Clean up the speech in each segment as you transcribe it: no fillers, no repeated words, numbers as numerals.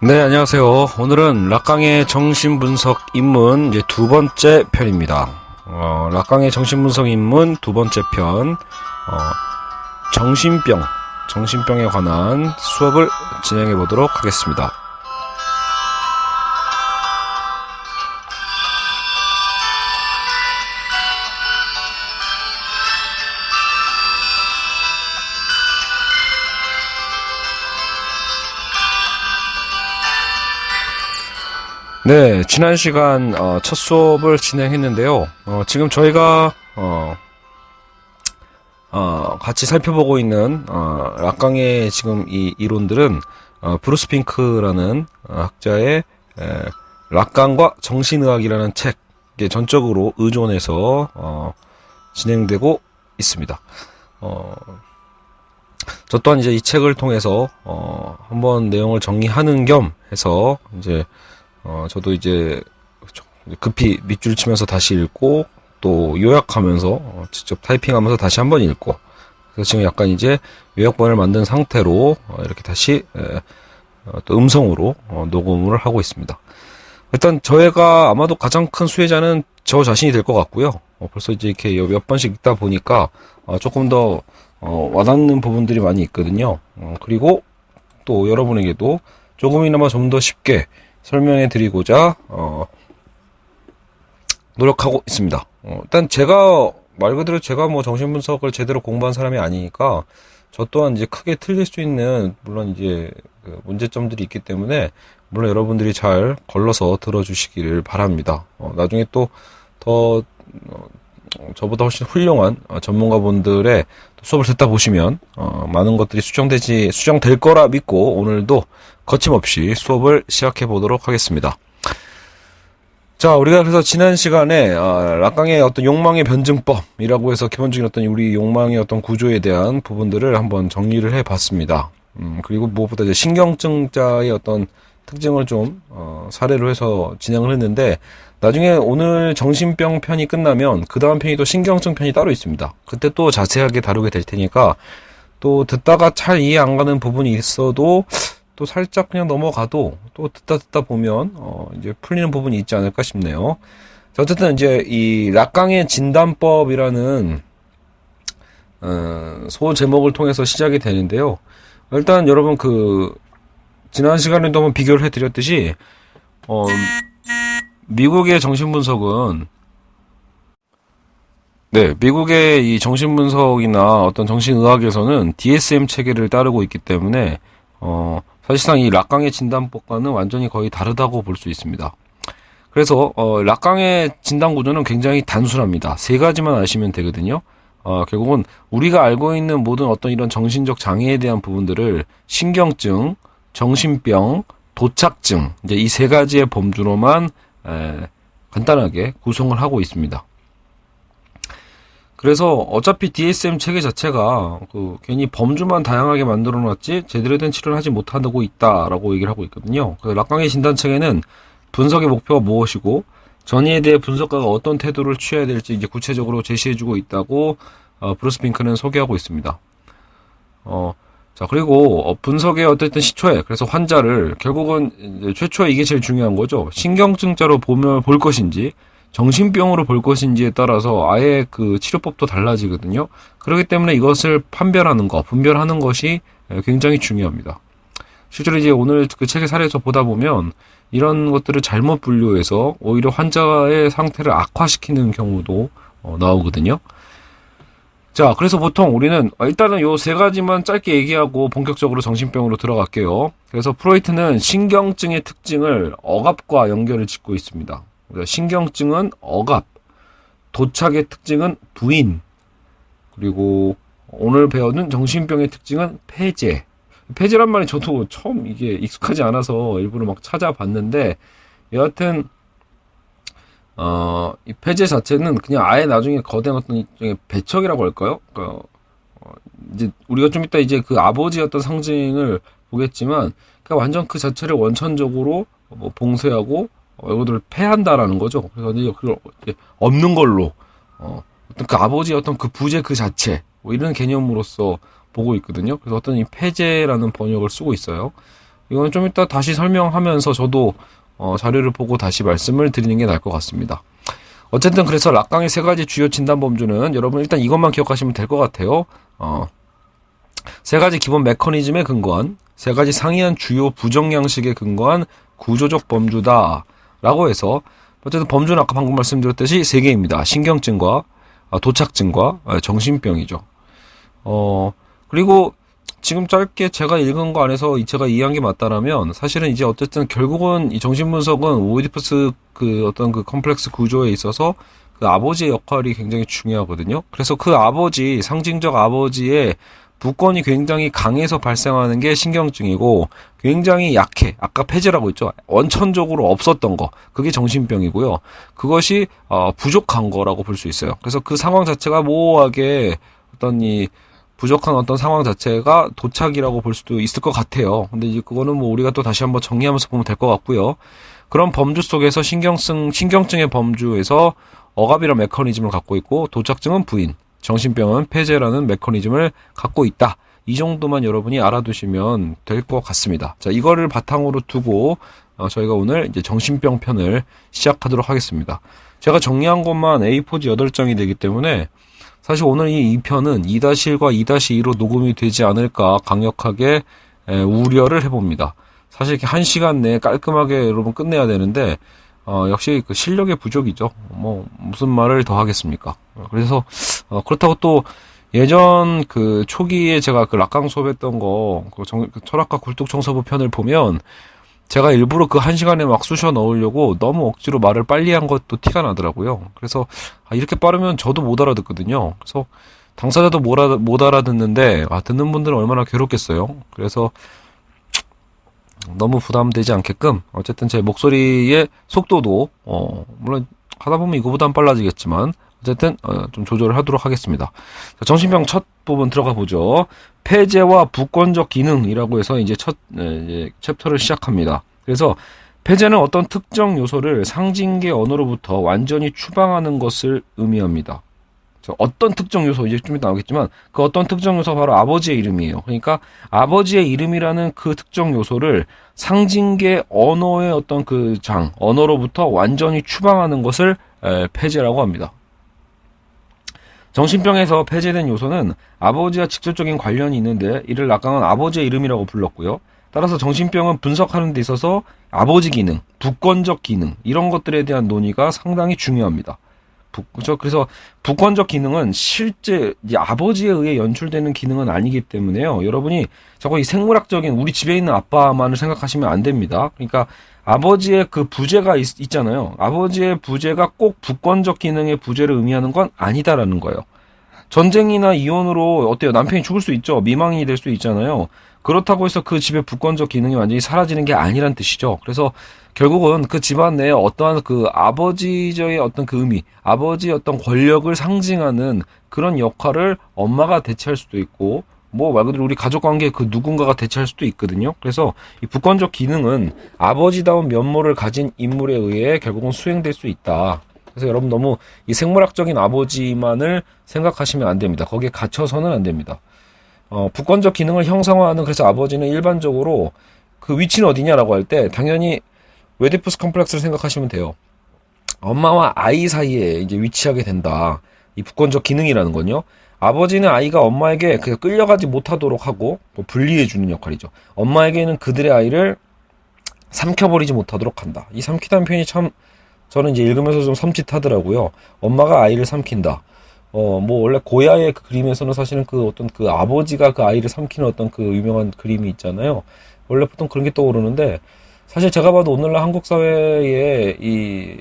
네, 안녕하세요. 오늘은 락강의 정신분석 입문 이제 두 번째 편입니다. 락강의 정신분석 입문 두 번째 편, 정신병에 관한 수업을 진행해 보도록 하겠습니다. 네, 지난 시간 첫 수업을 진행했는데요. 지금 저희가 같이 살펴보고 있는 락강의 지금 이 이론들은 브루스 핑크라는 학자의 락강과 정신의학이라는 책에 전적으로 의존해서 진행되고 있습니다. 저 또한 이제 이 책을 통해서 한번 내용을 정리하는 겸 해서 이제 저도 이제 급히 밑줄 치면서 다시 읽고 또 요약하면서 직접 타이핑하면서 다시 한번 읽고, 그래서 지금 약간 이제 요약본을 만든 상태로 이렇게 다시 또 음성으로 녹음을 하고 있습니다. 일단 저희가 아마도 가장 큰 수혜자는 저 자신이 될 것 같고요. 벌써 이제 이렇게 몇 번씩 읽다 보니까 조금 더 와닿는 부분들이 많이 있거든요. 그리고 또 여러분에게도 조금이나마 좀 더 쉽게 설명해 드리고자 노력하고 있습니다. 일단 제가 말 그대로 제가 뭐 정신분석을 제대로 공부한 사람이 아니니까 저 또한 이제 크게 틀릴 수 있는 물론 이제 그 문제점들이 있기 때문에 물론 여러분들이 잘 걸러서 들어주시기를 바랍니다. 나중에 또 더 저보다 훨씬 훌륭한 전문가분들의 수업을 듣다 보시면 많은 것들이 수정될 거라 믿고 오늘도 거침없이 수업을 시작해 보도록 하겠습니다. 자, 우리가 그래서 지난 시간에 락강의 어떤 욕망의 변증법이라고 해서 기본적인 어떤 우리 욕망의 어떤 구조에 대한 부분들을 한번 정리를 해 봤습니다. 그리고 무엇보다 이제 신경증자의 어떤 특징을 좀 사례로 해서 진행을 했는데, 나중에 오늘 정신병 편이 끝나면 그 다음 편이 또 신경증 편이 따로 있습니다. 그때 또 자세하게 다루게 될 테니까 또 듣다가 잘 이해 안 가는 부분이 있어도 또 살짝 그냥 넘어가도 또 듣다 보면 이제 풀리는 부분이 있지 않을까 싶네요. 자, 어쨌든 이제 이 락강의 진단법이라는 소 제목을 통해서 시작이 되는데요. 일단 여러분 지난 시간에도 한번 비교를 해드렸듯이 미국의 정신분석은 미국의 이 정신분석이나 어떤 정신의학에서는 DSM 체계를 따르고 있기 때문에 사실상 이 락강의 진단법과는 완전히 거의 다르다고 볼 수 있습니다. 그래서 락강의 진단 구조는 굉장히 단순합니다. 세 가지만 아시면 되거든요. 결국은 우리가 알고 있는 모든 어떤 이런 정신적 장애에 대한 부분들을 신경증, 정신병, 도착증, 이제 이 세 가지의 범주로만 간단하게 구성을 하고 있습니다. 그래서 어차피 DSM 체계 자체가 괜히 범주만 다양하게 만들어 놨지 제대로 된 치료를 하지 못하고 있다라고 얘기를 하고 있거든요. 그래서 락강의 진단 체계는 분석의 목표가 무엇이고 전이에 대해 분석가가 어떤 태도를 취해야 될지 이제 구체적으로 제시해주고 있다고 브루스 핑크는 소개하고 있습니다. 자, 그리고 분석의 어쨌든 시초에, 그래서 환자를 결국은 이제 최초에 이게 제일 중요한 거죠. 신경증자로 볼 것인지 정신병으로 볼 것인지에 따라서 아예 그 치료법도 달라지거든요. 그렇기 때문에 이것을 분별하는 것이 굉장히 중요합니다. 실제로 이제 오늘 그 책의 사례에서 보다 보면 이런 것들을 잘못 분류해서 오히려 환자의 상태를 악화시키는 경우도 나오거든요. 자, 그래서 보통 우리는 일단은 요 세 가지만 짧게 얘기하고 본격적으로 정신병으로 들어갈게요. 그래서 프로이트는 신경증의 특징을 억압과 연결을 짓고 있습니다. 신경증은 억압, 도착의 특징은 부인, 그리고 오늘 배우는 정신병의 특징은 폐제. 폐제란 말이 저도 처음 이게 익숙하지 않아서 일부러 막 찾아봤는데, 여하튼 이 폐제 자체는 그냥 아예 나중에 거대한 어떤 일종의 배척이라고 할까요? 이제 우리가 좀 이따 이제 그 아버지의 어떤 상징을 보겠지만, 그러니까 완전 그 자체를 원천적으로 봉쇄하고 이것들을 폐한다라는 거죠. 그래서 그걸 없는 걸로 어떤 그 아버지의 어떤 그 부재 그 자체 이런 개념으로서 보고 있거든요. 그래서 어떤 이 폐제라는 번역을 쓰고 있어요. 이건 좀 이따 다시 설명하면서 저도 자료를 보고 다시 말씀을 드리는 게 나을 것 같습니다. 어쨌든 그래서 락강의 세 가지 주요 진단 범주는 여러분 일단 이것만 기억하시면 될 것 같아요. 세 가지 기본 메커니즘에 근거한, 세 가지 상이한 주요 부정 양식에 근거한 구조적 범주다라고 해서, 어쨌든 범주는 아까 방금 말씀드렸듯이 세 개입니다. 신경증과 도착증과 정신병이죠. 그리고 지금 짧게 제가 읽은 거 안에서 제가 이해한 게 맞다라면, 사실은 이제 어쨌든 결국은 이 정신분석은 오이디푸스 그 어떤 그 컴플렉스 구조에 있어서 그 아버지의 역할이 굉장히 중요하거든요. 그래서 그 아버지, 상징적 아버지의 부권이 굉장히 강해서 발생하는 게 신경증이고, 굉장히 약해, 아까 폐제라고 했죠. 원천적으로 없었던 거, 그게 정신병이고요. 그것이 부족한 거라고 볼 수 있어요. 그래서 그 상황 자체가 모호하게 어떤 이 부족한 어떤 상황 자체가 도착이라고 볼 수도 있을 것 같아요. 근데 이제 그거는 뭐 우리가 또 다시 한번 정리하면서 보면 될 것 같고요. 그런 범주 속에서 신경증의 범주에서 억압이라는 메커니즘을 갖고 있고, 도착증은 부인, 정신병은 폐제라는 메커니즘을 갖고 있다. 이 정도만 여러분이 알아두시면 될 것 같습니다. 자, 이거를 바탕으로 두고 저희가 오늘 이제 정신병 편을 시작하도록 하겠습니다. 제가 정리한 것만 A4지 8장이 되기 때문에 사실 오늘 이 2편은 2-1과 2-2로 녹음이 되지 않을까 강력하게 우려를 해봅니다. 사실 이렇게 1시간 내에 깔끔하게 여러분 끝내야 되는데 역시 그 실력의 부족이죠. 뭐 무슨 말을 더 하겠습니까? 그래서 그렇다고 또 예전 그 초기에 제가 그 락강 수업했던 거, 그 철학과 굴뚝청소부 편을 보면 제가 일부러 그 1시간에 막 쑤셔 넣으려고 너무 억지로 말을 빨리 한 것도 티가 나더라고요. 그래서 이렇게 빠르면 저도 못 알아듣거든요. 그래서 당사자도 못 알아듣는데 듣는 분들은 얼마나 괴롭겠어요. 그래서 너무 부담되지 않게끔 어쨌든 제 목소리의 속도도 물론 하다 보면 이거보단 빨라지겠지만 어쨌든 좀 조절을 하도록 하겠습니다. 자, 정신병 첫 부분 들어가 보죠. 폐제와 부권적 기능이라고 해서 이제 첫 챕터를 시작합니다. 그래서 폐제는 어떤 특정 요소를 상징계 언어로부터 완전히 추방하는 것을 의미합니다. 어떤 특정 요소, 이제 좀 이따 나오겠지만 그 어떤 특정 요소가 바로 아버지의 이름이에요. 그러니까 아버지의 이름이라는 그 특정 요소를 상징계 언어의 어떤 그 언어로부터 완전히 추방하는 것을 폐제라고 합니다. 정신병에서 폐제된 요소는 아버지와 직접적인 관련이 있는데 이를 락강은 아버지의 이름이라고 불렀고요. 따라서 정신병은 분석하는 데 있어서 아버지 기능, 부권적 기능 이런 것들에 대한 논의가 상당히 중요합니다. 그래서 부권적 기능은 실제 아버지에 의해 연출되는 기능은 아니기 때문에요. 여러분이 자꾸 이 생물학적인 우리 집에 있는 아빠만을 생각하시면 안 됩니다. 그러니까 아버지의 그 부재가 있잖아요. 아버지의 부재가 꼭 부권적 기능의 부재를 의미하는 건 아니다라는 거예요. 전쟁이나 이혼으로 어때요? 남편이 죽을 수 있죠. 미망인이 될 수 있잖아요. 그렇다고 해서 그 집의 부권적 기능이 완전히 사라지는 게 아니란 뜻이죠. 그래서 결국은 그 집안 내에 어떠한 그 아버지의 어떤 그 의미, 아버지의 어떤 권력을 상징하는 그런 역할을 엄마가 대체할 수도 있고, 뭐 말 그대로 우리 가족관계 그 누군가가 대체할 수도 있거든요. 그래서 이 부권적 기능은 아버지다운 면모를 가진 인물에 의해 결국은 수행될 수 있다. 그래서 여러분 너무 이 생물학적인 아버지만을 생각하시면 안 됩니다. 거기에 갇혀서는 안 됩니다. 부권적 기능을 형상화하는 그래서 아버지는 일반적으로 그 위치는 어디냐라고 할 때 당연히 오이디푸스 컴플렉스를 생각하시면 돼요. 엄마와 아이 사이에 이제 위치하게 된다. 이 부권적 기능이라는 건요. 아버지는 아이가 엄마에게 끌려가지 못하도록 하고 분리해주는 역할이죠. 엄마에게는 그들의 아이를 삼켜버리지 못하도록 한다. 이 삼키다는 표현이 참 저는 이제 읽으면서 좀 섬찟하더라고요. 엄마가 아이를 삼킨다. 뭐 원래 고야의 그 그림에서는 사실은 그 어떤 그 아버지가 그 아이를 삼키는 어떤 그 유명한 그림이 있잖아요. 원래 보통 그런 게 떠오르는데 사실 제가 봐도 오늘날 한국 사회에 이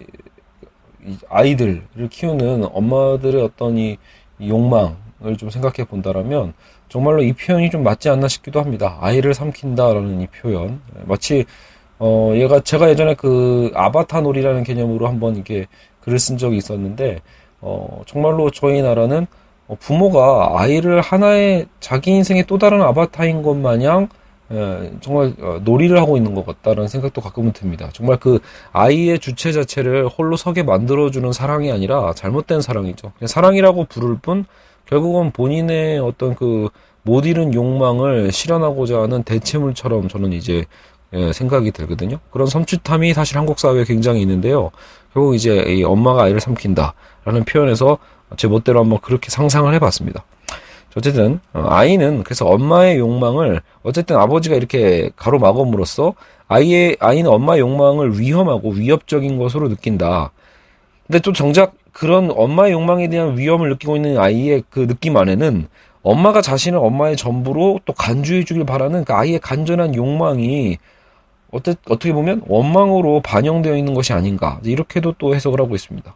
아이들을 키우는 엄마들의 어떤 이 욕망을 좀 생각해 본다라면 정말로 이 표현이 좀 맞지 않나 싶기도 합니다. 아이를 삼킨다라는 이 표현. 마치 제가 예전에 그 아바타 놀이라는 개념으로 한번 이게 글을 쓴 적이 있었는데 정말로 저희 나라는 부모가 아이를 하나의 자기 인생의 또 다른 아바타인 것 마냥 정말 놀이를 하고 있는 것 같다라는 생각도 가끔은 듭니다. 정말 그 아이의 주체 자체를 홀로 서게 만들어주는 사랑이 아니라 잘못된 사랑이죠. 그냥 사랑이라고 부를 뿐 결국은 본인의 어떤 그 못 이룬 욕망을 실현하고자 하는 대체물처럼 저는 이제 생각이 들거든요. 그런 섬찟함이 사실 한국 사회에 굉장히 있는데요. 결국 이제 이 엄마가 아이를 삼킨다라는 표현에서 제 멋대로 한번 그렇게 상상을 해봤습니다. 어쨌든 아이는 그래서 엄마의 욕망을 어쨌든 아버지가 이렇게 가로막음으로써 아이는 엄마의 욕망을 위험하고 위협적인 것으로 느낀다. 근데 또 정작 그런 엄마의 욕망에 대한 위험을 느끼고 있는 아이의 그 느낌 안에는 엄마가 자신을 엄마의 전부로 또 간주해 주길 바라는 그 아이의 간절한 욕망이 어떻게 보면 원망으로 반영되어 있는 것이 아닌가, 이렇게도 또 해석을 하고 있습니다.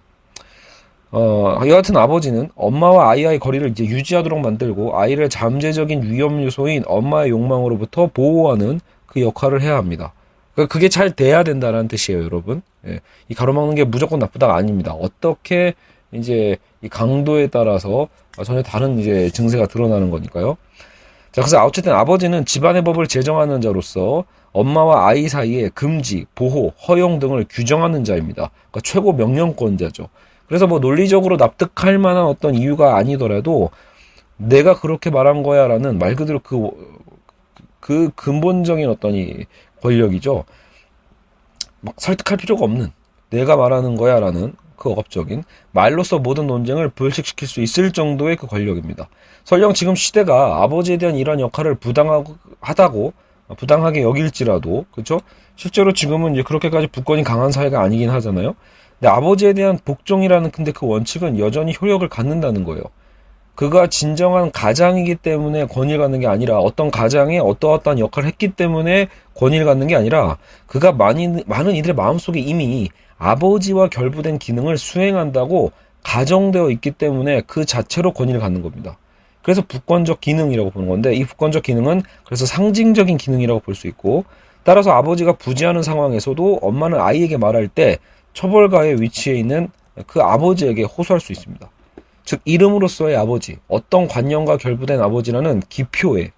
여하튼 아버지는 엄마와 아이와의 거리를 이제 유지하도록 만들고 아이를 잠재적인 위험 요소인 엄마의 욕망으로부터 보호하는 그 역할을 해야 합니다. 그러니까 그게 잘 돼야 된다는 뜻이에요, 여러분. 예. 이 가로막는 게 무조건 나쁘다가 아닙니다. 어떻게 이제 이 강도에 따라서 전혀 다른 이제 증세가 드러나는 거니까요. 자, 그래서 어쨌든 아버지는 집안의 법을 제정하는 자로서 엄마와 아이 사이에 금지, 보호, 허용 등을 규정하는 자입니다. 그러니까 최고 명령권자죠. 그래서 뭐 논리적으로 납득할 만한 어떤 이유가 아니더라도 내가 그렇게 말한 거야 라는 말 그대로 그 근본적인 어떤 이 권력이죠. 막 설득할 필요가 없는, 내가 말하는 거야 라는 그 억압적인 말로써 모든 논쟁을 불식시킬 수 있을 정도의 그 권력입니다. 설령 지금 시대가 아버지에 대한 이러한 역할을 부당하게 여길지라도, 그렇죠? 실제로 지금은 이제 그렇게까지 부권이 강한 사회가 아니긴 하잖아요. 근데 아버지에 대한 복종이라는 근데 그 원칙은 여전히 효력을 갖는다는 거예요. 그가 진정한 가장이기 때문에 권위를 갖는 게 아니라 어떤 가장에 어떠어떠한 역할을 했기 때문에 권위를 갖는 게 아니라 그가 많은 이들의 마음속에 이미 아버지와 결부된 기능을 수행한다고 가정되어 있기 때문에 그 자체로 권위를 갖는 겁니다. 그래서 부권적 기능이라고 보는 건데, 이 부권적 기능은 그래서 상징적인 기능이라고 볼 수 있고, 따라서 아버지가 부재하는 상황에서도 엄마는 아이에게 말할 때 처벌가의 위치에 있는 그 아버지에게 호소할 수 있습니다. 즉 이름으로서의 아버지, 어떤 관념과 결부된 아버지라는 기표에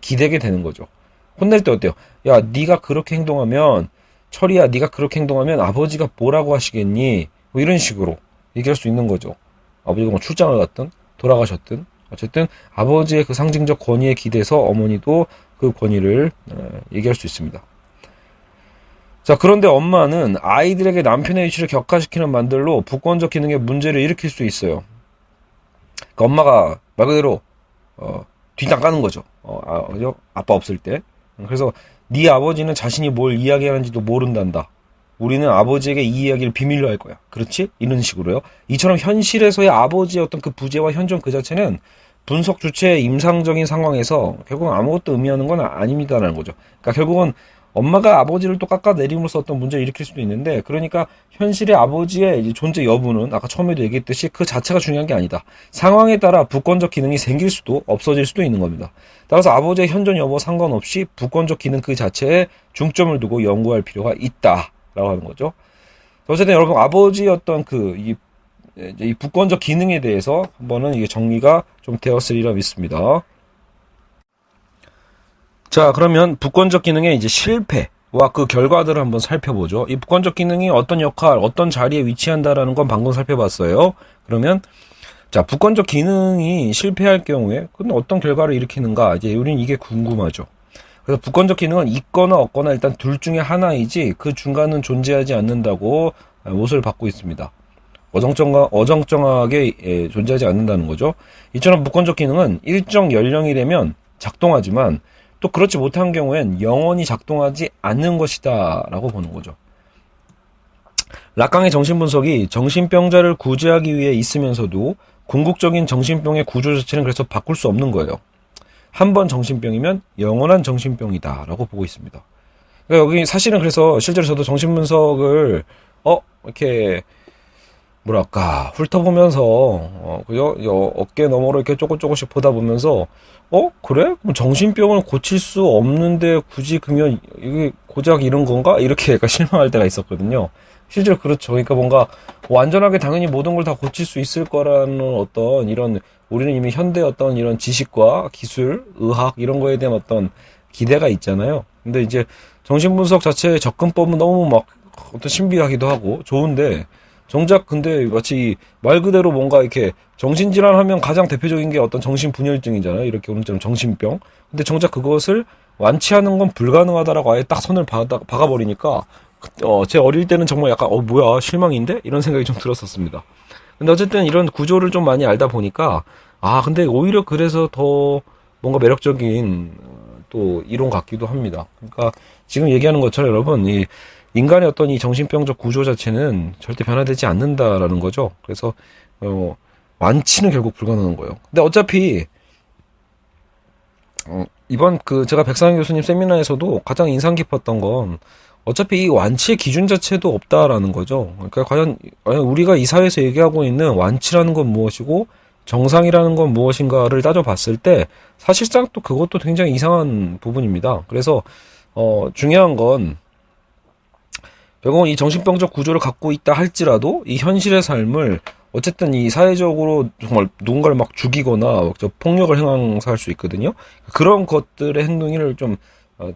기대게 되는 거죠. 혼낼 때 어때요? 야, 네가 그렇게 행동하면, 철이야, 네가 그렇게 행동하면 아버지가 뭐라고 하시겠니? 뭐 이런 식으로 얘기할 수 있는 거죠. 아버지가 뭐 출장을 갔든 돌아가셨든 어쨌든 아버지의 그 상징적 권위에 기대서 어머니도 그 권위를 얘기할 수 있습니다. 자, 그런데 엄마는 아이들에게 남편의 위치를 격화시키는 말들로 부권적 기능에 문제를 일으킬 수 있어요. 그러니까 엄마가 말 그대로 뒷담 까는 거죠. 그죠? 아빠 없을 때. 그래서 네 아버지는 자신이 뭘 이야기하는지도 모른단다. 우리는 아버지에게 이 이야기를 비밀로 할 거야. 그렇지? 이런 식으로요. 이처럼 현실에서의 아버지의 어떤 그 부재와 현존 그 자체는 분석 주체의 임상적인 상황에서 결국은 아무것도 의미하는 건 아닙니다라는 거죠. 그러니까 결국은 엄마가 아버지를 또 깎아내림으로써 어떤 문제를 일으킬 수도 있는데, 그러니까 현실의 아버지의 이제 존재 여부는 아까 처음에도 얘기했듯이 그 자체가 중요한 게 아니다. 상황에 따라 부권적 기능이 생길 수도 없어질 수도 있는 겁니다. 따라서 아버지의 현존 여부 상관없이 부권적 기능 그 자체에 중점을 두고 연구할 필요가 있다라고 하는 거죠. 어쨌든 여러분, 아버지의 어떤 이 부권적 기능에 대해서 한번은 이게 정리가 좀 되었으리라 믿습니다. 자, 그러면 부권적 기능의 이제 실패와 그 결과들을 한번 살펴보죠. 이 부권적 기능이 어떤 역할, 어떤 자리에 위치한다라는 건 방금 살펴봤어요. 그러면 자, 부권적 기능이 실패할 경우에 그건 어떤 결과를 일으키는가, 이제 우리는 이게 궁금하죠. 그래서 부권적 기능은 있거나 없거나 일단 둘 중에 하나이지 그 중간은 존재하지 않는다고 못을 받고 있습니다. 어정쩡하게 존재하지 않는다는 거죠. 이처럼 부권적 기능은 일정 연령이 되면 작동하지만 또 그렇지 못한 경우엔 영원히 작동하지 않는 것이다 라고 보는 거죠. 락강의 정신분석이 정신병자를 구제하기 위해 있으면서도 궁극적인 정신병의 구조 자체는 그래서 바꿀 수 없는 거예요. 한 번 정신병이면 영원한 정신병이다 라고 보고 있습니다. 그러니까 여기 사실은 그래서 실제로 저도 정신분석을 이렇게 뭐랄까 훑어보면서 그죠? 어깨 너머로 이렇게 조금씩 보다 보면서 그래? 그럼 정신병을 고칠 수 없는데 굳이 그러면 이게 고작 이런 건가? 이렇게 약간 실망할 때가 있었거든요. 실제로 그렇죠. 그러니까 뭔가 완전하게 당연히 모든 걸 다 고칠 수 있을 거라는 어떤 이런, 우리는 이미 현대 어떤 이런 지식과 기술, 의학 이런 거에 대한 어떤 기대가 있잖아요. 근데 이제 정신분석 자체의 접근법은 너무 막 어떤 신비하기도 하고 좋은데, 정작 근데 마치 말 그대로 뭔가 이렇게 정신질환 하면 가장 대표적인 게 어떤 정신분열증이잖아요. 이렇게 오늘처럼 정신병. 근데 정작 그것을 완치하는 건 불가능하다라고 아예 딱 선을 박아버리니까 제 어릴 때는 정말 약간 뭐야 실망인데? 이런 생각이 좀 들었었습니다. 근데 어쨌든 이런 구조를 좀 많이 알다 보니까 근데 오히려 그래서 더 뭔가 매력적인 또 이론 같기도 합니다. 그러니까 지금 얘기하는 것처럼 여러분 이 인간의 어떤 이 정신병적 구조 자체는 절대 변화되지 않는다라는 거죠. 그래서 완치는 결국 불가능한 거예요. 근데 어차피 이번 제가 백상현 교수님 세미나에서도 가장 인상 깊었던 건 어차피 이 완치의 기준 자체도 없다라는 거죠. 그러니까 과연 우리가 이 사회에서 얘기하고 있는 완치라는 건 무엇이고 정상이라는 건 무엇인가를 따져봤을 때 사실상 또 그것도 굉장히 이상한 부분입니다. 그래서 중요한 건 결국은 이 정신병적 구조를 갖고 있다 할지라도 이 현실의 삶을 어쨌든 이 사회적으로 정말 누군가를 막 죽이거나 폭력을 행사할 수 있거든요. 그런 것들의 행동을 좀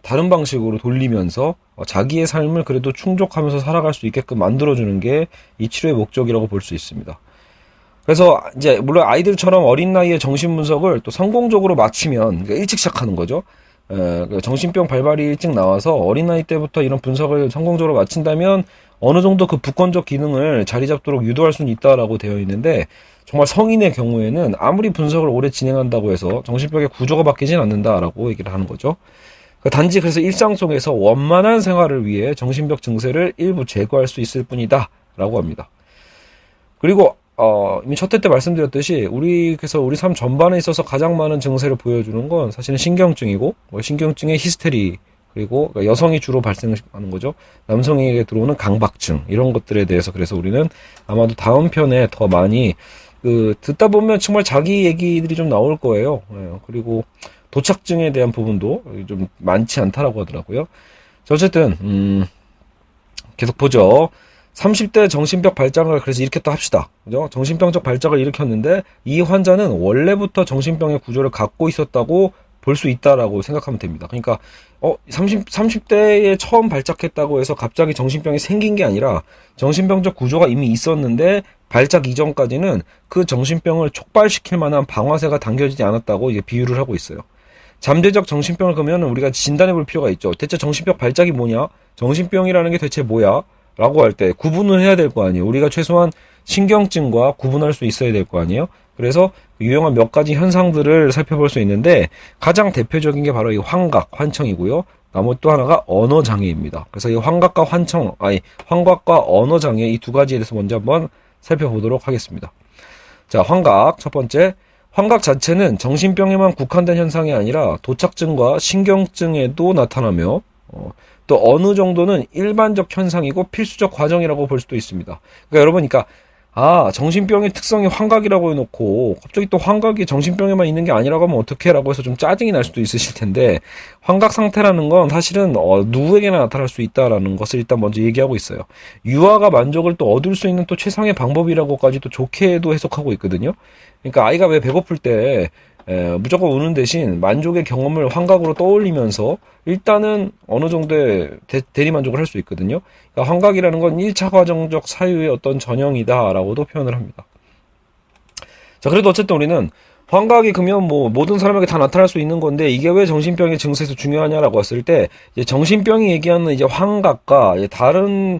다른 방식으로 돌리면서 자기의 삶을 그래도 충족하면서 살아갈 수 있게끔 만들어주는 게 이 치료의 목적이라고 볼 수 있습니다. 그래서 이제 물론 아이들처럼 어린 나이에 정신 분석을 또 성공적으로 마치면 그러니까 일찍 시작하는 거죠. 정신병 발발이 일찍 나와서 어린 나이 때부터 이런 분석을 성공적으로 마친다면 어느 정도 그 부권적 기능을 자리 잡도록 유도할 수는 있다라고 되어 있는데 정말 성인의 경우에는 아무리 분석을 오래 진행한다고 해서 정신병의 구조가 바뀌진 않는다라고 얘기를 하는 거죠. 단지 그래서 일상 속에서 원만한 생활을 위해 정신병 증세를 일부 제거할 수 있을 뿐이다 라고 합니다. 그리고 이미 첫 회 때 말씀드렸듯이 그래서 우리 삶 전반에 있어서 가장 많은 증세를 보여주는 건 사실은 신경증이고 신경증의 히스테리 그리고 여성이 주로 발생하는 거죠. 남성에게 들어오는 강박증 이런 것들에 대해서 그래서 우리는 아마도 다음 편에 더 많이 듣다 보면 정말 자기 얘기들이 좀 나올 거예요. 그리고 도착증에 대한 부분도 좀 많지 않다라고 하더라고요. 어쨌든 계속 보죠. 30대 정신병 발작을 그래서 일으켰다 합시다. 그죠? 정신병적 발작을 일으켰는데 이 환자는 원래부터 정신병의 구조를 갖고 있었다고 볼 수 있다라고 생각하면 됩니다. 그러니까 30대에 처음 발작했다고 해서 갑자기 정신병이 생긴 게 아니라 정신병적 구조가 이미 있었는데 발작 이전까지는 그 정신병을 촉발시킬 만한 방아쇠가 당겨지지 않았다고 이제 비유를 하고 있어요. 잠재적 정신병을 그러면 우리가 진단해 볼 필요가 있죠. 대체 정신병 발작이 뭐냐? 정신병이라는 게 대체 뭐야? 라고 할 때 구분을 해야 될 거 아니에요. 우리가 최소한 신경증과 구분할 수 있어야 될 거 아니에요. 그래서 유용한 몇 가지 현상들을 살펴볼 수 있는데 가장 대표적인 게 바로 이 환각, 환청이고요. 나머지 또 하나가 언어장애입니다. 그래서 이 환각과 언어장애 이 두 가지에 대해서 먼저 한번 살펴보도록 하겠습니다. 자, 환각 첫 번째. 환각 자체는 정신병에만 국한된 현상이 아니라 도착증과 신경증에도 나타나며 또 어느 정도는 일반적 현상이고 필수적 과정이라고 볼 수도 있습니다. 그러니까 여러분, 정신병의 특성이 환각이라고 해놓고 갑자기 또 환각이 정신병에만 있는 게 아니라고 하면 어떡해? 라고 해서 좀 짜증이 날 수도 있으실 텐데 환각 상태라는 건 사실은 누구에게나 나타날 수 있다라는 것을 일단 먼저 얘기하고 있어요. 유아가 만족을 또 얻을 수 있는 또 최상의 방법이라고까지 또 좋게도 해석하고 있거든요. 그러니까 아이가 왜 배고플 때 무조건 우는 대신 만족의 경험을 환각으로 떠올리면서 일단은 어느 정도의 대리만족을 할 수 있거든요. 그러니까 환각이라는 건 1차 과정적 사유의 어떤 전형이다라고도 표현을 합니다. 자, 그래도 어쨌든 우리는 환각이 그러면 모든 사람에게 다 나타날 수 있는 건데 이게 왜 정신병의 증세에서 중요하냐라고 했을 때 이제 정신병이 얘기하는 이제 환각과 다른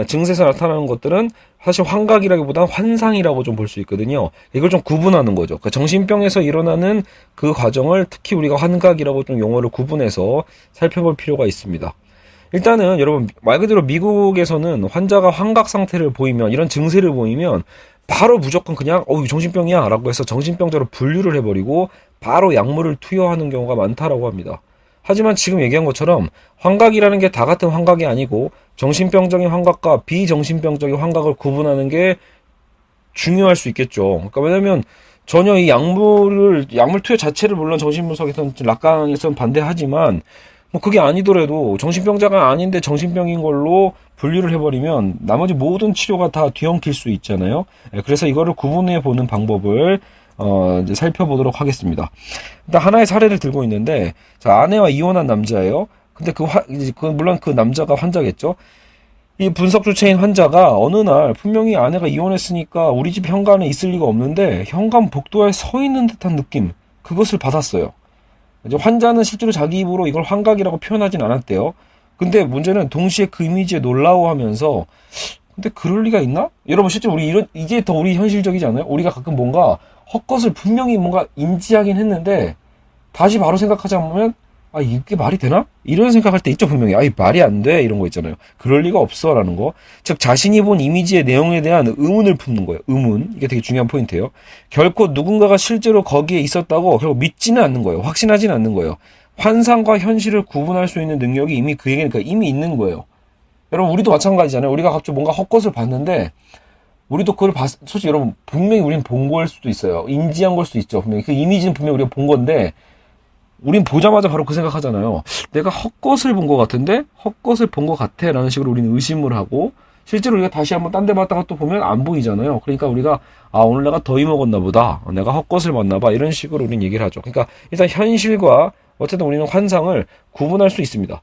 증세에서 나타나는 것들은 사실 환각이라기보다는 환상이라고 좀 볼 수 있거든요. 이걸 좀 구분하는 거죠. 그러니까 정신병에서 일어나는 그 과정을 특히 우리가 환각이라고 좀 용어를 구분해서 살펴볼 필요가 있습니다. 일단은 여러분 말 그대로 미국에서는 환자가 환각 상태를 보이면 이런 증세를 보이면 바로 무조건 그냥 정신병이야 라고 해서 정신병자로 분류를 해버리고 바로 약물을 투여하는 경우가 많다라고 합니다. 하지만 지금 얘기한 것처럼 환각이라는 게 다 같은 환각이 아니고 정신병적인 환각과 비정신병적인 환각을 구분하는 게 중요할 수 있겠죠. 그러니까 왜냐면 전혀 이 약물 투여 자체를 물론 정신분석에서는 락강에서는 반대하지만 그게 아니더라도 정신병자가 아닌데 정신병인 걸로 분류를 해버리면 나머지 모든 치료가 다 뒤엉킬 수 있잖아요. 그래서 이거를 구분해 보는 방법을 이제 살펴보도록 하겠습니다. 일단 하나의 사례를 들고 있는데, 자, 아내와 이혼한 남자예요. 근데 물론 그 남자가 환자겠죠. 이 분석 주체인 환자가 어느 날 분명히 아내가 이혼했으니까 우리 집 현관에 있을 리가 없는데 현관 복도에 서 있는 듯한 느낌, 그것을 받았어요. 이제 환자는 실제로 자기 입으로 이걸 환각이라고 표현하진 않았대요. 근데 문제는 동시에 그 이미지에 놀라워하면서 근데 그럴 리가 있나? 여러분 실제 우리 이게 더 우리 현실적이지 않아요? 우리가 가끔 뭔가 헛것을 분명히 뭔가 인지하긴 했는데 다시 바로 생각하자면 아 이게 말이 되나? 이런 생각할 때 있죠 분명히. 아 이 말이 안 돼 이런 거 있잖아요. 그럴 리가 없어 라는 거. 즉 자신이 본 이미지의 내용에 대한 의문을 품는 거예요. 의문. 이게 되게 중요한 포인트예요. 결코 누군가가 실제로 거기에 있었다고 결국 믿지는 않는 거예요. 확신하지는 않는 거예요. 환상과 현실을 구분할 수 있는 능력이 이미 그에게는 이미 있는 거예요. 여러분 우리도 마찬가지잖아요. 우리가 갑자기 뭔가 헛것을 봤는데 우리도 그걸 솔직히 여러분 분명히 우리는 본 걸 수도 있어요. 인지한 걸 수도 있죠. 분명히 그 이미지는 분명히 우리가 본 건데 우린 보자마자 바로 그 생각하잖아요. 내가 헛것을 본 것 같은데 헛것을 본 것 같아 라는 식으로 우리는 의심을 하고 실제로 우리가 다시 한번 딴 데 봤다가 또 보면 안 보이잖아요. 그러니까 우리가 아 오늘 내가 더위 먹었나 보다. 내가 헛것을 봤나 봐. 이런 식으로 우리는 얘기를 하죠. 그러니까 일단 현실과 어쨌든 우리는 환상을 구분할 수 있습니다.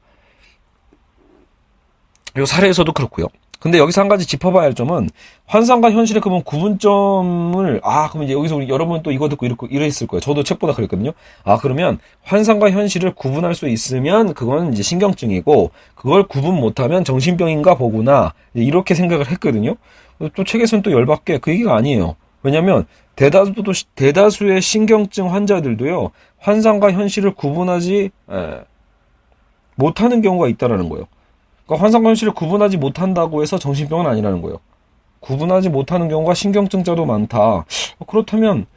이 사례에서도 그렇고요. 근데 여기서 한 가지 짚어봐야 할 점은 환상과 현실의 그러면 구분점을 그러면 이제 여기서 우리 여러분 또 이거 듣고 이랬을 거예요. 저도 책보다 그랬거든요. 그러면 환상과 현실을 구분할 수 있으면 그건 이제 신경증이고 그걸 구분 못하면 정신병인가 보구나 이렇게 생각을 했거든요. 또 책에서는 또 열받게 그 얘기가 아니에요. 왜냐하면 대다수의 신경증 환자들도요 환상과 현실을 구분하지 못하는 경우가 있다라는 거예요. 그러니까 환상과 현실을 구분하지 못한다고 해서 정신병은 아니라는 거예요. 구분하지 못하는 경우가 신경증자도 많다. 그렇다면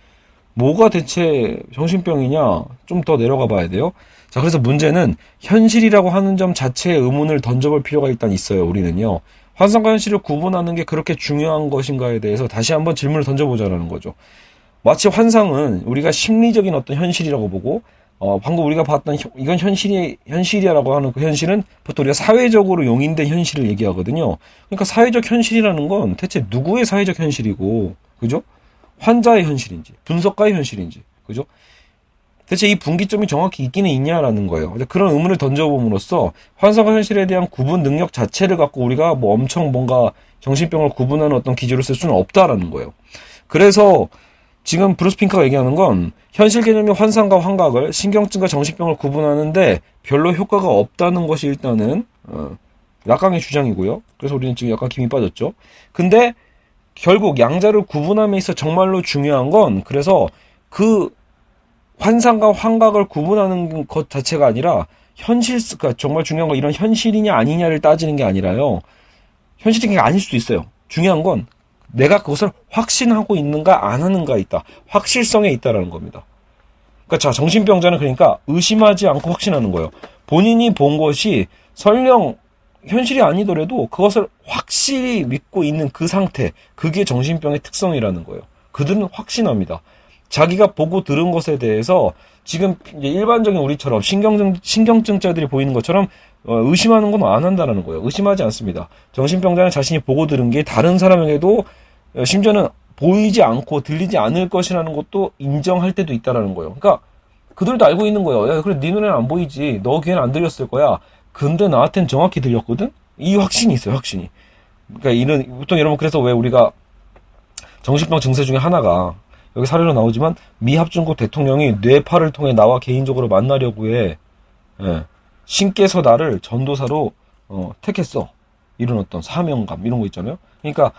뭐가 대체 정신병이냐? 좀 더 내려가 봐야 돼요. 자, 그래서 문제는 현실이라고 하는 점 자체에 의문을 던져볼 필요가 일단 있어요. 우리는요. 환상과 현실을 구분하는 게 그렇게 중요한 것인가에 대해서 다시 한번 질문을 던져보자라는 거죠. 마치 환상은 우리가 심리적인 어떤 현실이라고 보고 방금 우리가 봤던 이건 현실이야라고 하는 그 현실은 보통 우리가 사회적으로 용인된 현실을 얘기하거든요. 그러니까 사회적 현실이라는 건 대체 누구의 사회적 현실이고, 그죠? 환자의 현실인지, 분석가의 현실인지, 그죠? 대체 이 분기점이 정확히 있기는 있냐라는 거예요. 그런 의문을 던져봄으로써 환상과 현실에 대한 구분 능력 자체를 갖고 우리가 뭐 엄청 뭔가 정신병을 구분하는 어떤 기준을 쓸 수는 없다라는 거예요. 그래서 지금 브루스 핑크가 얘기하는 건 현실 개념의 환상과 환각을 신경증과 정신병을 구분하는데 별로 효과가 없다는 것이 일단은 락강의 주장이고요. 그래서 우리는 지금 약간 김이 빠졌죠. 근데 결국 양자를 구분함에 있어 정말로 중요한 건 그래서 그 환상과 환각을 구분하는 것 자체가 아니라 그러니까 정말 중요한 건 이런 현실이냐 아니냐를 따지는 게 아니라요. 현실적인 게 아닐 수도 있어요. 중요한 건 내가 그것을 확신하고 있는가 안 하는가 있다. 확실성에 있다라는 겁니다. 그러니까 자 정신병자는 그러니까 의심하지 않고 확신하는 거예요. 본인이 본 것이 설령 현실이 아니더라도 그것을 확실히 믿고 있는 그 상태, 그게 정신병의 특성이라는 거예요. 그들은 확신합니다. 자기가 보고 들은 것에 대해서 지금 이제 일반적인 우리처럼 신경증자들이 보이는 것처럼 의심하는 건 안 한다는 거예요. 의심하지 않습니다. 정신병자는 자신이 보고 들은 게 다른 사람에게도 심지어는 보이지 않고 들리지 않을 것이라는 것도 인정할 때도 있다라는 거예요. 그러니까 그들도 알고 있는 거예요. 야, 그래 네 눈에는 안 보이지. 너 귀에는 안 들렸을 거야. 근데 나한테는 정확히 들렸거든. 이 확신이 있어요. 확신이. 그러니까 보통 여러분 그래서 왜 우리가 정신병 증세 중에 하나가 여기 사례로 나오지만 미 합중국 대통령이 뇌파를 통해 나와 개인적으로 만나려고 해. 신께서 나를 전도사로 택했어. 이런 어떤 사명감 이런 거 있잖아요. 그러니까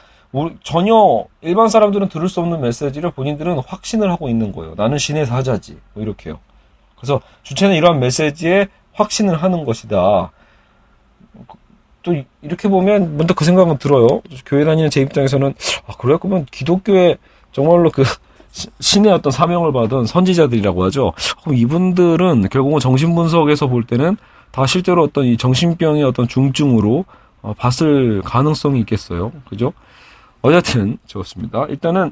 전혀 일반 사람들은 들을 수 없는 메시지를 본인들은 확신을 하고 있는 거예요. 나는 신의 사자지. 뭐 이렇게요. 그래서 주체는 이러한 메시지에 확신을 하는 것이다. 또 이렇게 보면 문득 그 생각은 들어요. 교회 다니는 제 입장에서는 그래요? 그러면 기독교에 정말로 그 신의 어떤 사명을 받은 선지자들이라고 하죠. 그럼 이분들은 결국은 정신분석에서 볼 때는 다 실제로 어떤 이 정신병의 어떤 중증으로 봤을 가능성이 있겠어요. 그죠? 어쨌든 좋습니다. 일단은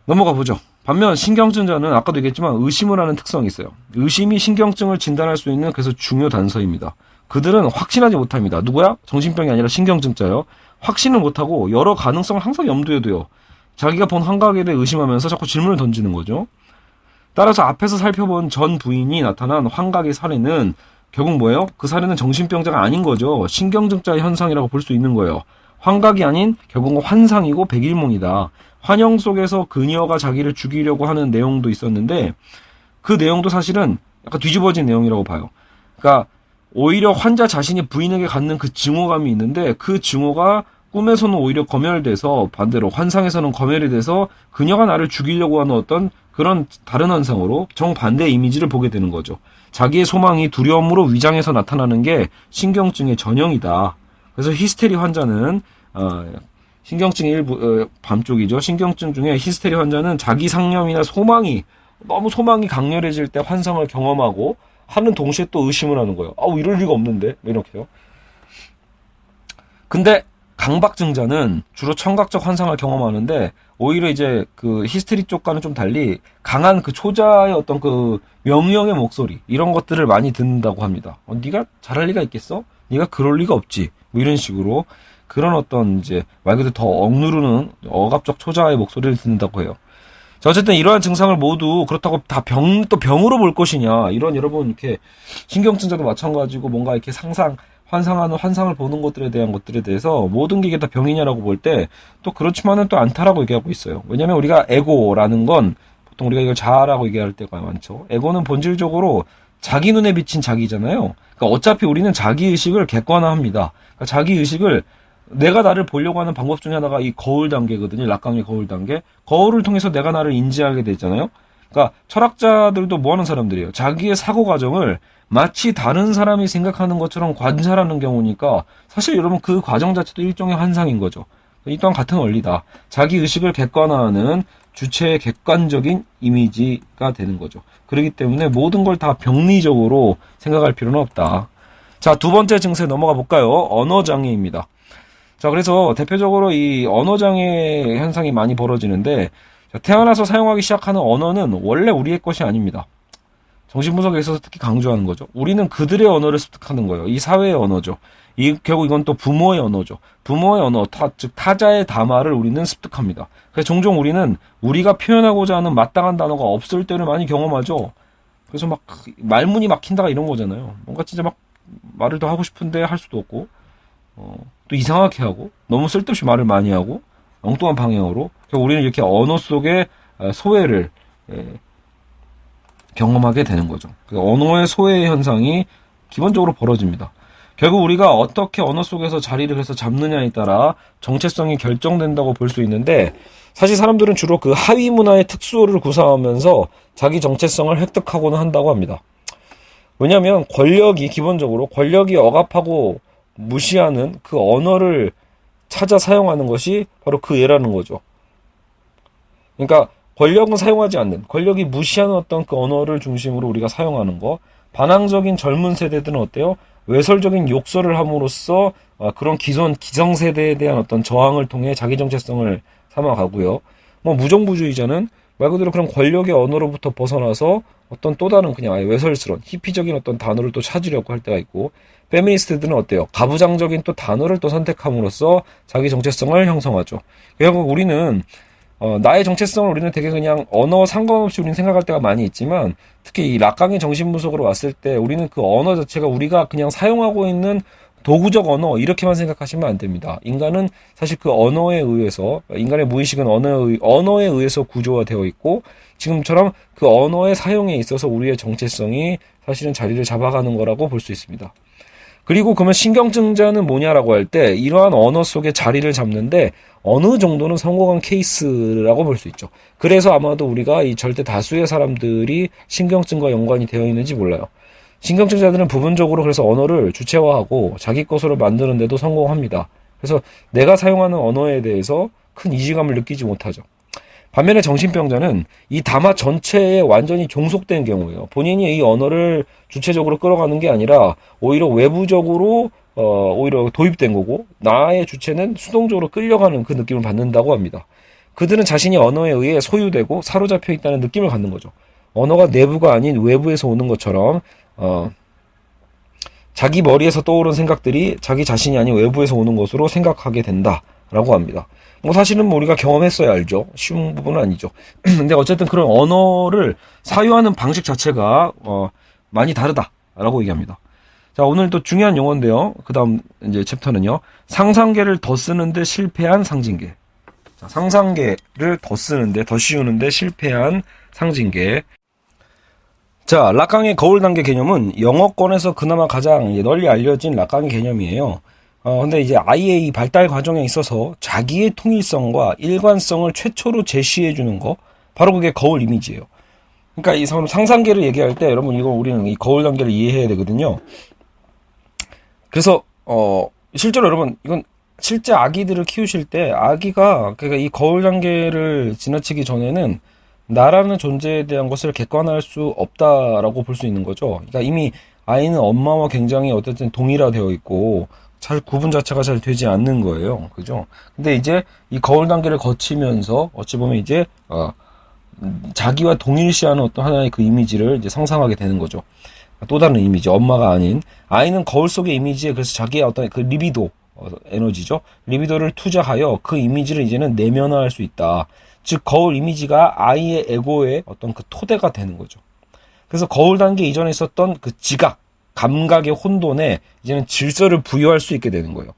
넘어가 보죠. 반면 신경증자는 아까도 얘기했지만 의심을 하는 특성이 있어요. 의심이 신경증을 진단할 수 있는 그래서 중요 단서입니다. 그들은 확신하지 못합니다. 누구야? 정신병이 아니라 신경증자요. 확신을 못하고 여러 가능성을 항상 염두에 둬요. 자기가 본 환각에 대해 의심하면서 자꾸 질문을 던지는 거죠. 따라서 앞에서 살펴본 전 부인이 나타난 환각의 사례는 결국 뭐예요? 그 사례는 정신병자가 아닌 거죠. 신경증자의 현상이라고 볼 수 있는 거예요. 환각이 아닌 결국은 환상이고 백일몽이다. 환영 속에서 그녀가 자기를 죽이려고 하는 내용도 있었는데 그 내용도 사실은 약간 뒤집어진 내용이라고 봐요. 그러니까 오히려 환자 자신이 부인에게 갖는 그 증오감이 있는데 그 증오가 꿈에서는 오히려 검열돼서 반대로 환상에서는 검열이 돼서 그녀가 나를 죽이려고 하는 어떤 그런 다른 현상으로 정반대의 이미지를 보게 되는 거죠. 자기의 소망이 두려움으로 위장해서 나타나는 게 신경증의 전형이다. 그래서 히스테리 환자는 신경증의 일부 밤쪽이죠. 신경증 중에 히스테리 환자는 자기 상념이나 소망이 너무 소망이 강렬해질 때 환상을 경험하고 하는 동시에 또 의심을 하는 거예요. 아우 이럴 리가 없는데 이렇게요. 근데 강박증자는 주로 청각적 환상을 경험하는데 오히려 이제 그 히스테리 쪽과는 좀 달리 강한 그 초자의 어떤 그 명령의 목소리 이런 것들을 많이 듣는다고 합니다. 네가 잘할 리가 있겠어? 네가 그럴 리가 없지. 뭐 이런 식으로 그런 어떤 이제 말 그대로 더 억누르는 억압적 초자의 목소리를 듣는다고 해요. 자, 어쨌든 이러한 증상을 모두 그렇다고 다 또 병으로 볼 것이냐. 이런 여러분 이렇게 신경증자도 마찬가지고 뭔가 이렇게 환상하는 환상을 보는 것들에 대한 것들에 대해서 모든 게 이게 다 병이냐라고 볼 때 또 그렇지만은 또 않다라고 얘기하고 있어요. 왜냐면 우리가 에고라는 건 보통 우리가 이걸 자아라고 얘기할 때가 많죠. 에고는 본질적으로 자기 눈에 비친 자기잖아요. 그러니까 어차피 우리는 자기 의식을 객관화합니다. 그러니까 자기 의식을 내가 나를 보려고 하는 방법 중에 하나가 이 거울 단계거든요. 락강의 거울 단계. 거울을 통해서 내가 나를 인지하게 되잖아요. 그러니까 철학자들도 뭐 하는 사람들이에요. 자기의 사고 과정을 마치 다른 사람이 생각하는 것처럼 관찰하는 경우니까 사실 여러분 그 과정 자체도 일종의 환상인 거죠. 이 또한 같은 원리다. 자기 의식을 객관화하는 주체의 객관적인 이미지가 되는 거죠. 그렇기 때문에 모든 걸 다 병리적으로 생각할 필요는 없다. 자, 두 번째 증세 넘어가 볼까요? 언어장애입니다. 자, 그래서 대표적으로 이 언어장애 현상이 많이 벌어지는데 태어나서 사용하기 시작하는 언어는 원래 우리의 것이 아닙니다. 정신분석에 있어서 특히 강조하는 거죠. 우리는 그들의 언어를 습득하는 거예요. 이 사회의 언어죠. 결국 이건 또 부모의 언어죠. 부모의 언어, 즉 타자의 담화를 우리는 습득합니다. 그래서 종종 우리는 우리가 표현하고자 하는 마땅한 단어가 없을 때를 많이 경험하죠. 그래서 막 말문이 막힌다가 이런 거잖아요. 뭔가 진짜 막 말을 더 하고 싶은데 할 수도 없고 또 이상하게 하고 너무 쓸데없이 말을 많이 하고 엉뚱한 방향으로 우리는 이렇게 언어 속의 소외를 경험하게 되는 거죠. 언어의 소외 현상이 기본적으로 벌어집니다. 결국 우리가 어떻게 언어 속에서 자리를 해서 잡느냐에 따라 정체성이 결정된다고 볼 수 있는데 사실 사람들은 주로 그 하위 문화의 특수어를 구사하면서 자기 정체성을 획득하고는 한다고 합니다. 왜냐하면 기본적으로 권력이 억압하고 무시하는 그 언어를 찾아 사용하는 것이 바로 그 예라는 거죠. 그러니까 권력은 사용하지 않는, 권력이 무시하는 어떤 그 언어를 중심으로 우리가 사용하는 거. 반항적인 젊은 세대들은 어때요? 외설적인 욕설을 함으로써 그런 기성세대에 대한 어떤 저항을 통해 자기 정체성을 삼아가고요. 무정부주의자는 말 그대로 그런 권력의 언어로부터 벗어나서 어떤 또 다른 그냥 아예 외설스러운 히피적인 어떤 단어를 또 찾으려고 할 때가 있고, 페미니스트들은 어때요? 가부장적인 또 단어를 또 선택함으로써 자기 정체성을 형성하죠. 결국 우리는 나의 정체성을 우리는 되게 그냥 언어 상관없이 우리는 생각할 때가 많이 있지만, 특히 이 락강의 정신분석으로 왔을 때 우리는 그 언어 자체가 우리가 그냥 사용하고 있는 도구적 언어 이렇게만 생각하시면 안 됩니다. 인간은 사실 그 언어에 의해서, 인간의 무의식은 언어에 의해서 구조화되어 있고, 지금처럼 그 언어의 사용에 있어서 우리의 정체성이 사실은 자리를 잡아가는 거라고 볼 수 있습니다. 그리고 그러면 신경증자는 뭐냐라고 할 때 이러한 언어 속에 자리를 잡는데 어느 정도는 성공한 케이스라고 볼 수 있죠. 그래서 아마도 우리가 이 절대 다수의 사람들이 신경증과 연관이 되어 있는지 몰라요. 신경증자들은 부분적으로 그래서 언어를 주체화하고 자기 것으로 만드는 데도 성공합니다. 그래서 내가 사용하는 언어에 대해서 큰 이질감을 느끼지 못하죠. 반면에 정신병자는 이 담화 전체에 완전히 종속된 경우예요. 본인이 이 언어를 주체적으로 끌어가는 게 아니라 오히려 외부적으로 오히려 도입된 거고, 나의 주체는 수동적으로 끌려가는 그 느낌을 받는다고 합니다. 그들은 자신이 언어에 의해 소유되고 사로잡혀 있다는 느낌을 갖는 거죠. 언어가 내부가 아닌 외부에서 오는 것처럼 자기 머리에서 떠오른 생각들이 자기 자신이 아닌 외부에서 오는 것으로 생각하게 된다라고 합니다. 사실은 우리가 경험했어야 알죠. 쉬운 부분은 아니죠. 근데 어쨌든 그런 언어를 사유하는 방식 자체가 많이 다르다라고 얘기합니다. 자, 오늘 또 중요한 용어인데요. 그 다음 이제 챕터는요. 상상계를 더 쓰는데 실패한 상징계. 자, 상상계를 더 씌우는데 실패한 상징계. 자, 락강의 거울 단계 개념은 영어권에서 그나마 가장 널리 알려진 락강의 개념이에요. 근데 이제 아이의 이 발달 과정에 있어서 자기의 통일성과 일관성을 최초로 제시해주는 거, 바로 그게 거울 이미지예요. 그러니까 이 상상계를 얘기할 때 여러분 이거 우리는 이 거울 단계를 이해해야 되거든요. 그래서 실제로 여러분 이건 실제 아기들을 키우실 때 아기가 그러니까 이 거울 단계를 지나치기 전에는 나라는 존재에 대한 것을 객관화할 수 없다라고 볼 수 있는 거죠. 그러니까 이미 아이는 엄마와 굉장히 어쨌든 동일화되어 있고 잘 구분 자체가 잘 되지 않는 거예요. 그죠? 근데 이제 이 거울 단계를 거치면서 어찌 보면 이제 자기와 동일시하는 어떤 하나의 그 이미지를 이제 상상하게 되는 거죠. 또 다른 이미지, 엄마가 아닌 아이는 거울 속의 이미지에 그래서 자기의 어떤 그 리비도 에너지죠. 리비도를 투자하여 그 이미지를 이제는 내면화할 수 있다. 즉 거울 이미지가 아이의 에고의 어떤 그 토대가 되는 거죠. 그래서 거울 단계 이전에 있었던 그 지각, 감각의 혼돈에 이제는 질서를 부여할 수 있게 되는 거예요.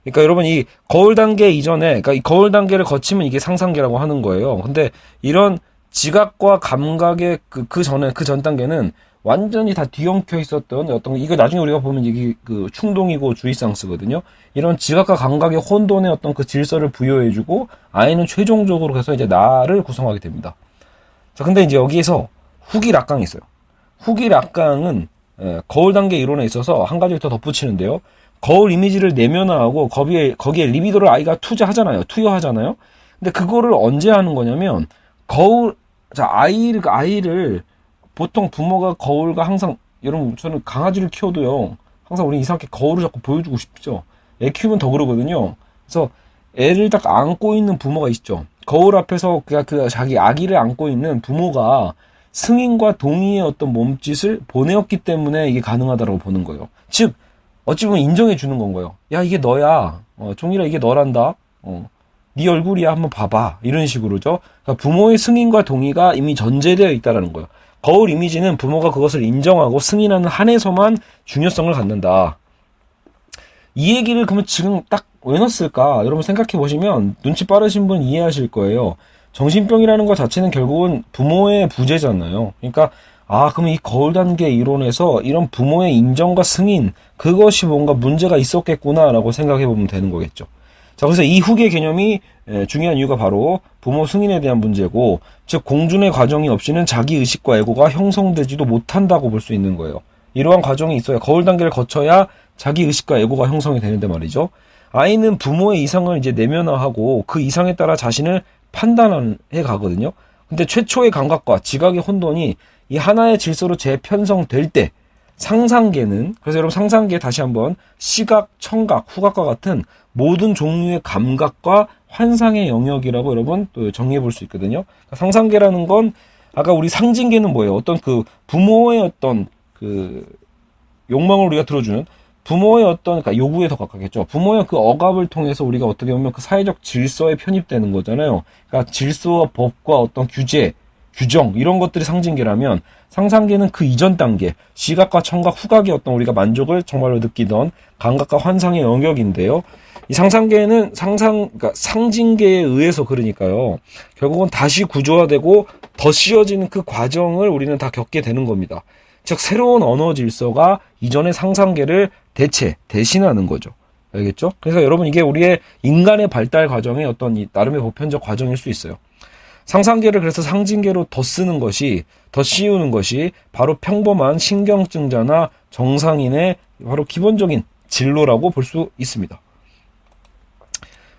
그러니까 여러분 이 거울 단계 이전에, 그러니까 이 거울 단계를 거치면 이게 상상계라고 하는 거예요. 근데 이런 지각과 감각의 그 전 단계는 완전히 다 뒤엉켜 있었던 어떤, 이거 나중에 우리가 보면 이게 그 충동이고 주의상스거든요. 이런 지각과 감각의 혼돈의 어떤 그 질서를 부여해주고 아이는 최종적으로 그래서 이제 나를 구성하게 됩니다. 자, 근데 이제 여기에서 후기 락강이 있어요. 후기 락강은 거울 단계 이론에 있어서 한 가지를 더 덧붙이는데요. 거울 이미지를 내면화하고 거기에 리비도를 아이가 투여하잖아요. 근데 그거를 언제 하는 거냐면 아이를 보통 부모가 거울과 항상, 여러분 저는 강아지를 키워도요 항상 우리 이상하게 거울을 자꾸 보여주고 싶죠. 애 키우면 더 그러거든요. 그래서 애를 딱 안고 있는 부모가 있죠. 거울 앞에서 자기 아기를 안고 있는 부모가 승인과 동의의 어떤 몸짓을 보내었기 때문에 이게 가능하다고 보는 거예요. 즉 어찌 보면 인정해 주는 건 거예요. 야, 이게 너야. 종일아, 이게 너란다. 네 얼굴이야. 한번 봐봐. 이런 식으로죠. 그러니까 부모의 승인과 동의가 이미 전제되어 있다라는 거예요. 거울 이미지는 부모가 그것을 인정하고 승인하는 한에서만 중요성을 갖는다. 이 얘기를 그러면 지금 딱 왜 넣었을까? 여러분 생각해 보시면 눈치 빠르신 분 이해하실 거예요. 정신병이라는 것 자체는 결국은 부모의 부재잖아요. 그러니까 그러면 이 거울 단계 이론에서 이런 부모의 인정과 승인, 그것이 뭔가 문제가 있었겠구나라고 생각해 보면 되는 거겠죠. 자, 그래서 이 후계 개념이 중요한 이유가 바로 부모 승인에 대한 문제고, 즉 공준의 과정이 없이는 자기 의식과 에고가 형성되지도 못한다고 볼 수 있는 거예요. 이러한 과정이 있어야, 거울 단계를 거쳐야 자기 의식과 에고가 형성이 되는데 말이죠. 아이는 부모의 이상을 이제 내면화하고 그 이상에 따라 자신을 판단해 가거든요. 근데 최초의 감각과 지각의 혼돈이 이 하나의 질서로 재편성될 때 상상계는, 그래서 여러분 상상계 다시 한번 시각, 청각, 후각과 같은 모든 종류의 감각과 환상의 영역이라고 여러분 또 정리해 볼 수 있거든요. 그러니까 상상계라는 건 아까 우리 상징계는 뭐예요? 어떤 그 부모의 어떤 그 욕망을 우리가 들어주는 부모의 어떤, 그러니까 요구에 더 가깝겠죠. 부모의 그 억압을 통해서 우리가 어떻게 보면 그 사회적 질서에 편입되는 거잖아요. 그러니까 질서와 법과 어떤 규제, 규정 이런 것들이 상징계라면 상상계는 그 이전 단계, 시각과 청각, 후각의 어떤 우리가 만족을 정말로 느끼던 감각과 환상의 영역인데요. 이 상상계는 그러니까 상징계에 의해서 그러니까요. 결국은 다시 구조화되고 더 씌워지는 그 과정을 우리는 다 겪게 되는 겁니다. 즉 새로운 언어 질서가 이전의 상상계를 대신하는 거죠. 알겠죠? 그래서 여러분 이게 우리의 인간의 발달 과정의 어떤 나름의 보편적 과정일 수 있어요. 상상계를 그래서 상징계로 더 씌우는 것이 바로 평범한 신경증자나 정상인의 바로 기본적인 진로라고 볼 수 있습니다.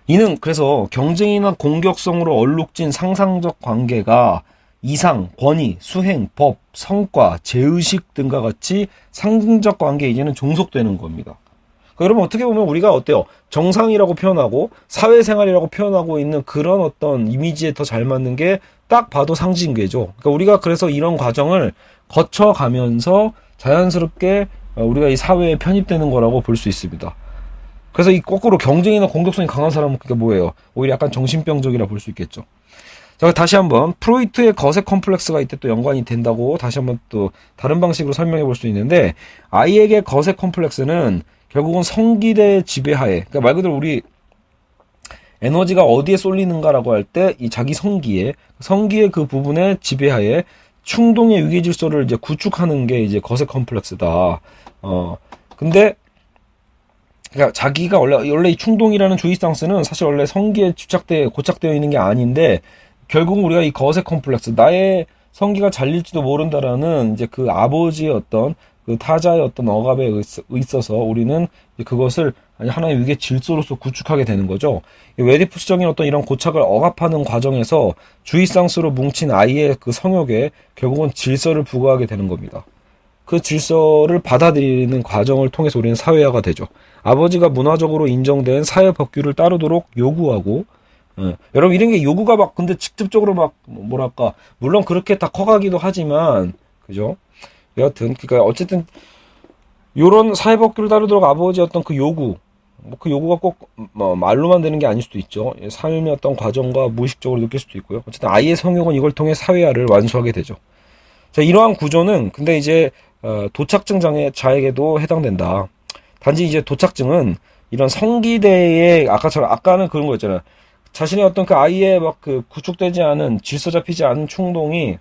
이는 그래서 경쟁이나 공격성으로 얼룩진 상상적 관계가 이상, 권위, 수행, 법, 성과, 제의식 등과 같이 상징적 관계에 이제는 종속되는 겁니다. 그러니까 여러분 어떻게 보면 우리가 어때요? 정상이라고 표현하고 사회생활이라고 표현하고 있는 그런 어떤 이미지에 더 잘 맞는 게 딱 봐도 상징계죠. 그러니까 우리가 그래서 이런 과정을 거쳐가면서 자연스럽게 우리가 이 사회에 편입되는 거라고 볼 수 있습니다. 그래서 이 거꾸로 경쟁이나 공격성이 강한 사람은 그게 뭐예요? 오히려 약간 정신병적이라 볼 수 있겠죠. 자, 다시 한번 프로이트의 거세 컴플렉스가 이때 또 연관이 된다고 다시 한번 또 다른 방식으로 설명해 볼 수 있는데, 아이에게 거세 컴플렉스는 결국은 성기대의 지배하에, 그러니까 말 그대로 우리 에너지가 어디에 쏠리는가라고 할 때 이 자기 성기의 그 부분의 지배하에 충동의 위계 질서를 이제 구축하는 게 이제 거세 컴플렉스다. 근데 그러니까 자기가 원래 이 충동이라는 조이스탕스는 사실 원래 성기에 고착되어 있는 게 아닌데, 결국 우리가 이 거세 컴플렉스, 나의 성기가 잘릴지도 모른다라는 이제 그 아버지의 어떤 그 타자의 어떤 억압에 있어서 우리는 그것을 하나의 위계 질서로서 구축하게 되는 거죠. 웨디푸스적인 어떤 이런 고착을 억압하는 과정에서 주이상스로 뭉친 아이의 그 성욕에 결국은 질서를 부과하게 되는 겁니다. 그 질서를 받아들이는 과정을 통해서 우리는 사회화가 되죠. 아버지가 문화적으로 인정된 사회 법규를 따르도록 요구하고, 여러분 이런 게 요구가 막 근데 직접적으로 막 뭐랄까, 물론 그렇게 다 커가기도 하지만, 그죠? 여하튼 그러니까 어쨌든 요런 사회 법규를 따르도록 아버지의 어떤 그 요구, 그 요구가 꼭 말로만 되는 게 아닐 수도 있죠. 삶의 어떤 과정과 무의식적으로 느낄 수도 있고요. 어쨌든 아이의 성욕은 이걸 통해 사회화를 완수하게 되죠. 자, 이러한 구조는 근데 이제 도착증 장애자에게도 해당된다. 단지 이제 도착증은 이런 성기대의 아까는 그런 거 있잖아요. 자신의 어떤 그 아이의 막 그 구축되지 않은 질서 잡히지 않은 충동이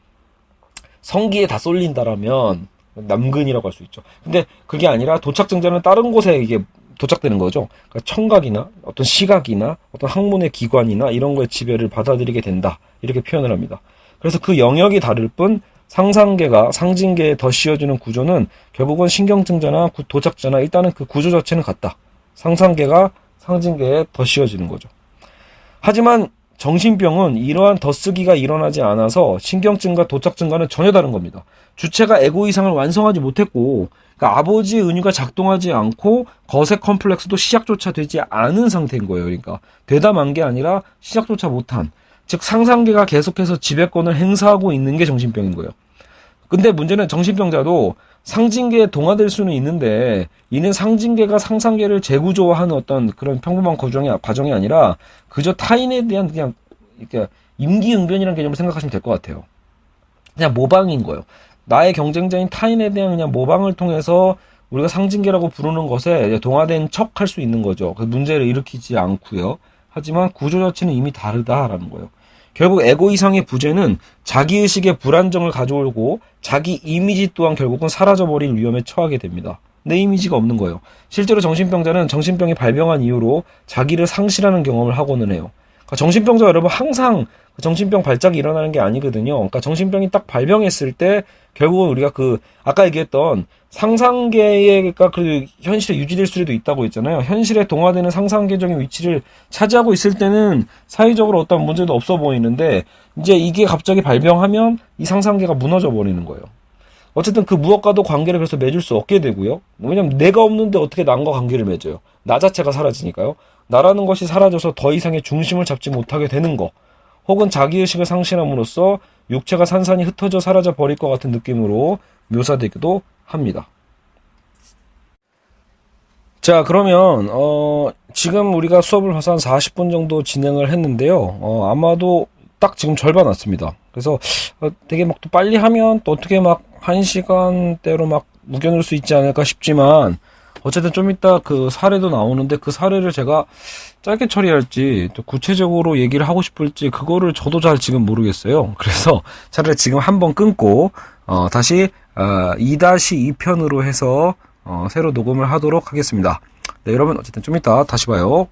성기에 다 쏠린다라면 남근이라고 할 수 있죠. 근데 그게 아니라 도착증자는 다른 곳에 이게 도착되는 거죠. 그러니까 청각이나 어떤 시각이나 어떤 학문의 기관이나 이런 거의 지배를 받아들이게 된다. 이렇게 표현을 합니다. 그래서 그 영역이 다를 뿐 상상계가 상징계에 더 씌워주는 구조는 결국은 신경증자나 도착자나 일단은 그 구조 자체는 같다. 상상계가 상징계에 더 씌워지는 거죠. 하지만 정신병은 이러한 덧쓰기가 일어나지 않아서 신경증과 도착증과는 전혀 다른 겁니다. 주체가 에고 이상을 완성하지 못했고, 그러니까 아버지의 은유가 작동하지 않고 거세 컴플렉스도 시작조차 되지 않은 상태인 거예요. 그러니까 되다 만 게 아니라 시작조차 못한, 즉 상상계가 계속해서 지배권을 행사하고 있는 게 정신병인 거예요. 근데 문제는 정신병자도 상징계에 동화될 수는 있는데, 이는 상징계가 상상계를 재구조화하는 어떤 그런 평범한 과정이 아니라 그저 타인에 대한 그냥 이렇게 임기응변이라는 개념을 생각하시면 될 것 같아요. 그냥 모방인 거예요. 나의 경쟁자인 타인에 대한 그냥 모방을 통해서 우리가 상징계라고 부르는 것에 동화된 척 할 수 있는 거죠. 그 문제를 일으키지 않고요. 하지만 구조 자체는 이미 다르다라는 거예요. 결국 에고 이상의 부재는 자기의식의 불안정을 가져오고 자기 이미지 또한 결국은 사라져버릴 위험에 처하게 됩니다. 내 이미지가 없는 거예요. 실제로 정신병자는 정신병이 발병한 이후로 자기를 상실하는 경험을 하고는 해요. 그러니까 정신병자 여러분 항상 정신병 발작이 일어나는 게 아니거든요. 그러니까 정신병이 딱 발병했을 때 결국은 우리가 아까 얘기했던 상상계가 그 현실에 유지될 수도 있다고 했잖아요. 현실에 동화되는 상상계적인 위치를 차지하고 있을 때는 사회적으로 어떤 문제도 없어 보이는데, 이제 이게 갑자기 발병하면 이 상상계가 무너져 버리는 거예요. 어쨌든 그 무엇과도 관계를 그래서 맺을 수 없게 되고요. 왜냐면 내가 없는데 어떻게 남과 관계를 맺어요. 나 자체가 사라지니까요. 나라는 것이 사라져서 더 이상의 중심을 잡지 못하게 되는 거, 혹은 자기의식을 상실함으로써 육체가 산산이 흩어져 사라져 버릴 것 같은 느낌으로 묘사되기도 합니다. 자, 그러면 지금 우리가 수업을 벌써 한 40분 정도 진행을 했는데요. 아마도 딱 지금 절반 왔습니다. 그래서 되게 막 또 빨리 하면 또 어떻게 막 1시간대로 막 묵여놓을 수 있지 않을까 싶지만, 어쨌든 좀 이따 그 사례도 나오는데 그 사례를 제가 짧게 처리할지 또 구체적으로 얘기를 하고 싶을지 그거를 저도 잘 지금 모르겠어요. 그래서 차라리 지금 한번 끊고 다시 2-2편으로 해서 새로 녹음을 하도록 하겠습니다. 네, 여러분 어쨌든 좀 이따 다시 봐요.